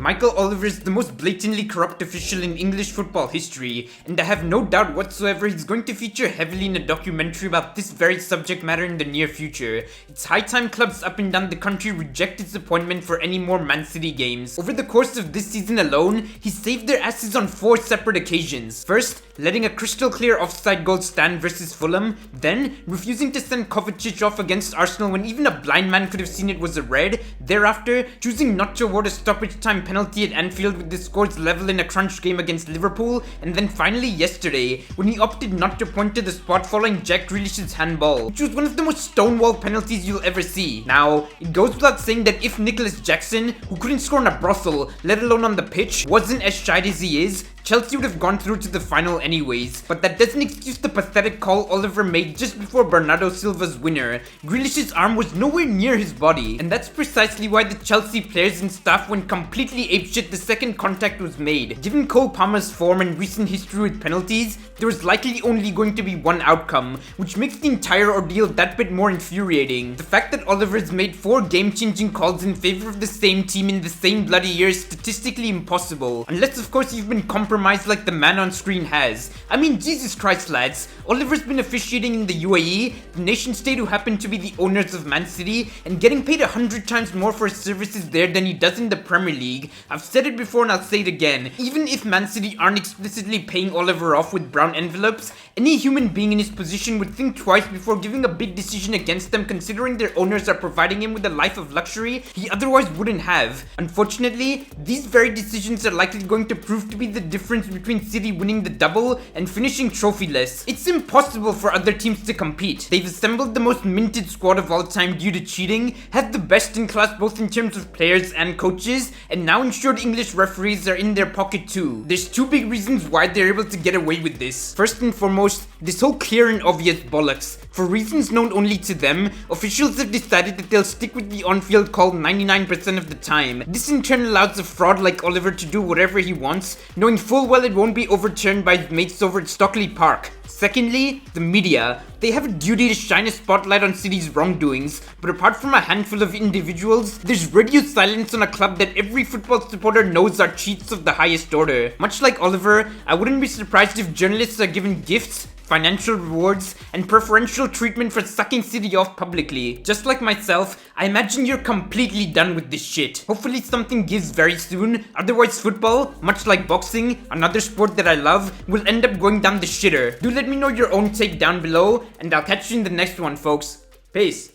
Michael Oliver is the most blatantly corrupt official in English football history, and I have no doubt whatsoever he's going to feature heavily in a documentary about this very subject matter in the near future. It's high time clubs up and down the country reject his appointment for any more Man City games. Over the course of this season alone, he saved their asses on 4 separate occasions. First, letting a crystal clear offside goal stand versus Fulham, then refusing to send Kovacic off against Arsenal when even a blind man could have seen it was a red, thereafter choosing not to award a stoppage time penalty at Anfield with the scores level in a crunch game against Liverpool, and then finally yesterday when he opted not to point to the spot following Jack Grealish's handball, which was one of the most stonewall penalties you'll ever see. Now, it goes without saying that if Nicholas Jackson, who couldn't score in a brothel, let alone on the pitch, wasn't as shite as he is, Chelsea would have gone through to the final anyways, but that doesn't excuse the pathetic call Oliver made just before Bernardo Silva's winner. Grealish's arm was nowhere near his body, and that's precisely why the Chelsea players and staff went completely apeshit the second contact was made. Given Cole Palmer's form and recent history with penalties, there was likely only going to be one outcome, which makes the entire ordeal that bit more infuriating. The fact that Oliver's made 4 game-changing calls in favor of the same team in the same bloody year is statistically impossible, unless of course you've been compromised like the man on screen has. I mean, Jesus Christ lads, Oliver's been officiating in the UAE, the nation state who happen to be the owners of Man City, and getting paid 100 times more for his services there than he does in the Premier League. I've said it before and I'll say it again, even if Man City aren't explicitly paying Oliver off with brown envelopes, any human being in his position would think twice before giving a big decision against them, considering their owners are providing him with a life of luxury he otherwise wouldn't have. Unfortunately, these very decisions are likely going to prove to be the difference between City winning the double and finishing trophyless. It's impossible for other teams to compete. They've assembled the most minted squad of all time due to cheating, have the best in class both in terms of players and coaches, and now ensured English referees are in their pocket too. There's 2 big reasons why they're able to get away with this. First and foremost, this whole clear and obvious bollocks. For reasons known only to them, officials have decided that they'll stick with the on-field call 99% of the time. This in turn allows a fraud like Oliver to do whatever he wants, knowing full well it won't be overturned by his mates over at Stockley Park. Secondly, the media. They have a duty to shine a spotlight on City's wrongdoings, but apart from a handful of individuals, there's radio silence on a club that every football supporter knows are cheats of the highest order. Much like Oliver, I wouldn't be surprised if journalists are given gifts, financial rewards, and preferential treatment for sucking City off publicly. Just like myself, I imagine you're completely done with this shit. Hopefully something gives very soon, otherwise football, much like boxing, another sport that I love, will end up going down the shitter. Do let me know your own take down below, and I'll catch you in the next one, folks. Peace.